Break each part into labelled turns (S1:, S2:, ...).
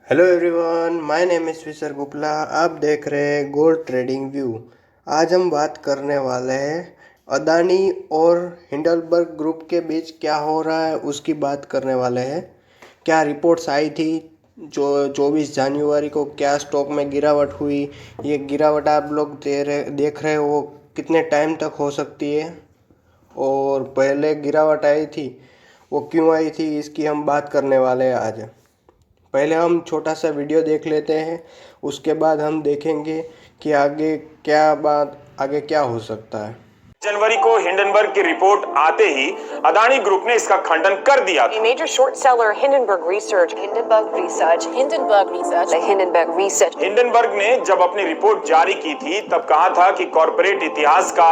S1: Hello everyone, my name is विसर गुप्ला। आप देख रहे हैं गोल्ड ट्रेडिंग व्यू। आज हम बात करने वाले हैं अदानी और हिंडलबर्ग ग्रुप के बीच क्या हो रहा है उसकी बात करने वाले हैं। क्या रिपोर्ट्स आई थी जो 24 जनवरी को, क्या स्टॉक में गिरावट हुई, ये गिरावट आप लोग देख रहे हो कितने टाइम तक हो सकती है, और पहले गिरावट आई थी वो क्यों आई थी, इसकी हम बात करने वाले हैं आज। पहले हम छोटा सा वीडियो देख लेते हैं, उसके बाद हम देखेंगे कि आगे क्या हो सकता है।
S2: जनवरी को हिंडनबर्ग की रिपोर्ट आते ही अदानी ग्रुप ने इसका खंडन कर दिया।
S3: A major short seller, Hindenburg Research.
S2: Hindenburg ने जब अपनी रिपोर्ट जारी की थी तब कहा था कि कॉर्पोरेट इतिहास का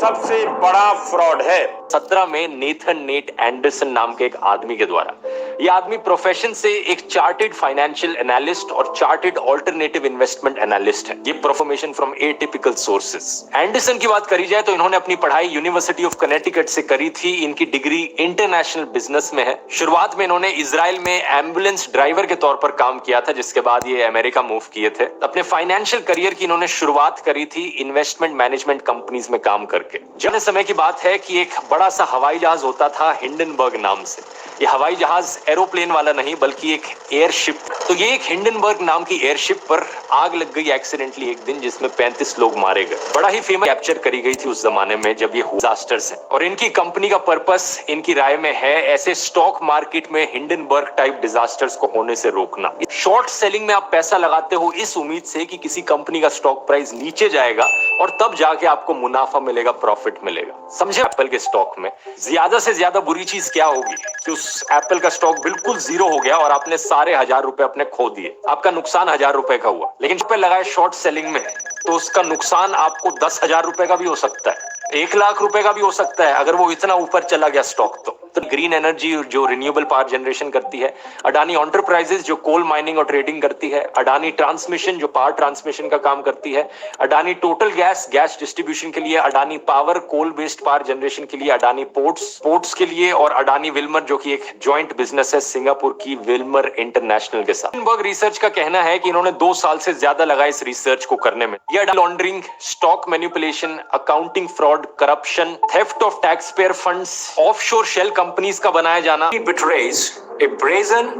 S2: सबसे बड़ा फ्रॉड है।
S4: 17 में नेथन नेट एंडरसन नाम के एक आदमी के द्वारा, यह आदमी प्रोफेशन से एक चार्टेड फाइनेंशियल एनालिस्ट और चार्टेड ऑल्टरनेटिव इन्वेस्टमेंट एनालिस्ट है। ये परफॉर्मेशन फ्रॉम एटिपिकल सोर्सेस। एंडरसन की बात करी जाए तो इन्होंने अपनी पढ़ाई यूनिवर्सिटी ऑफ कनेटिकट से करी थी। इनकी डिग्री इंटरनेशनल बिजनेस में है। शुरुआत में इन्होंने इजराइल में एम्बुलेंस ड्राइवर के तौर पर काम किया था, जिसके बाद ये अमेरिका मूव किए थे। अपने फाइनेंशियल करियर की इन्होंने शुरुआत करी थी इन्वेस्टमेंट मैनेजमेंट कंपनीज में काम करके। जब समय की बात है कि एक बड़ा सा हवाई जहाज होता था हिंडनबर्ग नाम से। ये हवाई जहाज एरोप्लेन वाला नहीं बल्कि एक एयरशिप। तो ये एक हिंडनबर्ग नाम की एयरशिप पर आग लग गई एक्सीडेंटली एक दिन, जिसमें 35 लोग मारे गए। बड़ा ही फेमस कैप्चर करी गई थी उस जमाने में जब ये डिजास्टर्स है। और इनकी कंपनी का पर्पस इनकी राय में है ऐसे स्टॉक मार्केट में हिंडनबर्ग टाइप डिजास्टर्स को होने से रोकना। शॉर्ट सेलिंग में आप पैसा लगाते हो इस उम्मीद से कि किसी कंपनी का स्टॉक प्राइस नीचे जाएगा और तब जाके आपको मुनाफा मिलेगा, प्रॉफिट मिलेगा। समझे? एप्पल के स्टॉक में ज्यादा से ज्यादा बुरी चीज क्या होगी कि उस एप्पल का स्टॉक बिल्कुल जीरो हो गया और आपने सारे 1000 रुपए अपने खो दिए। आपका नुकसान 1000 रुपए का हुआ। लेकिन जब पे लगाए शॉर्ट सेलिंग में तो उसका नुकसान आपको 10,000 रुपए का भी हो सकता है, 1 लाख रुपए का भी हो सकता है अगर वो इतना ऊपर चला गया स्टॉक। तो ग्रीन एनर्जी जो रिन्यूएबल पावर जनरेशन करती है, अडानी एंटरप्राइजेस जो कोल माइनिंग और ट्रेडिंग करती है, अडानी ट्रांसमिशन जो पावर ट्रांसमिशन का काम करती है, अडानी टोटल गैस डिस्ट्रीब्यूशन के लिए, Adani power coal based power generation के लिए, अडानी पोर्ट्स के लिए, और अडानी विल्मर जो कि एक जॉइंट बिजनेस है सिंगापुर की विल्मर इंटरनेशनल के साथ। हिंडनबर्ग रिसर्च का कहना है कि इन्होंने 2 साल से ज्यादा लगा इस रिसर्च को करने में। यह laundering, stock manipulation, accounting fraud, corruption, theft of tax payer funds, offshore shell companies का बनाया जाना,
S5: betrays a brazen,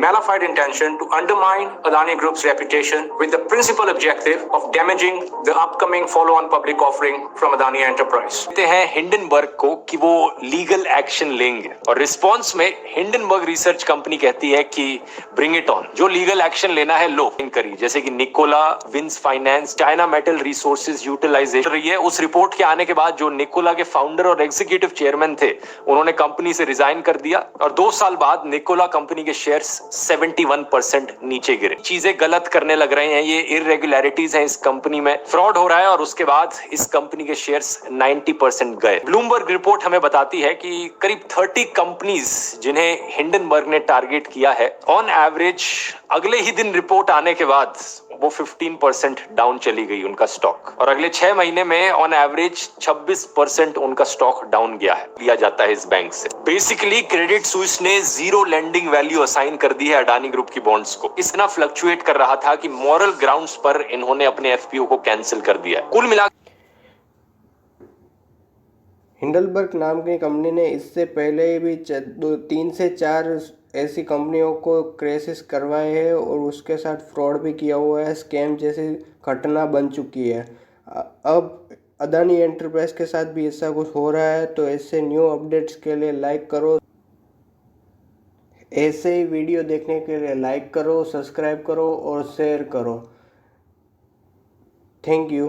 S5: malified intention to undermine Adani Group's reputation with the principal objective of damaging the upcoming follow-on public offering from Adani Enterprise.
S4: कहते हैं Hindenburg को कि वो legal action लेंगे, और रिस्पांस में हिंडनबर्ग रिसर्च कंपनी कहती है कि ब्रिंग इट ऑन। जो लीगल एक्शन लेना है लो करी, जैसे कि Nikola Wins Finance, China Metal Resources Utilization रही है। उस रिपोर्ट के आने के बाद जो निकोला के फाउंडर और एग्जीक्यूटिव चेयरमैन थे, उन्होंने कंपनी से रिजाइन कर दिया और 2 साल बाद निकोला कंपनी के शेयर्स 71% नीचे गिरे। चीजें गलत करने लग रहे हैं, ये इरेगुलरिटीज हैं इस कंपनी में, फ्रॉड हो रहा है, और उसके बाद इस कंपनी के शेयर्स 90% गए। ब्लूमबर्ग रिपोर्ट हमें बताती है कि करीब 30 कंपनीज जिन्हें हिंडनबर्ग ने टारगेट किया है, ऑन एवरेज अगले ही दिन रिपोर्ट आने के बाद वो 15% डाउन चली गई उनका स्टॉक, और अगले 6 महीने में ऑन एवरेज 26% उनका स्टॉक डाउन गया है, लिया जाता है इस बैंक से। बेसिकली क्रेडिट स्विस ने जीरो लेंडिंग वैल्यू असाइन कर दी है अडानी ग्रुप की बॉन्ड्स को। इतना फ्लक्चुएट कर रहा था कि मॉरल ग्राउंड्स पर इन्होंने अपने एफपीओ को कैंसिल कर दिया है। कुल मिला
S1: हिंडलबर्ग नाम की कंपनी ने इससे पहले भी 3 से 4 ऐसी कंपनियों को क्रैशेस करवाए हैं और उसके साथ फ्रॉड भी किया हुआ है, स्कैम जैसी घटना बन चुकी है। अब अदानी एंटरप्राइज के साथ भी ऐसा कुछ हो रहा है। तो ऐसे न्यू अपडेट्स के लिए लाइक करो, ऐसे ही वीडियो देखने के लिए लाइक करो, सब्सक्राइब करो और शेयर करो। Thank you.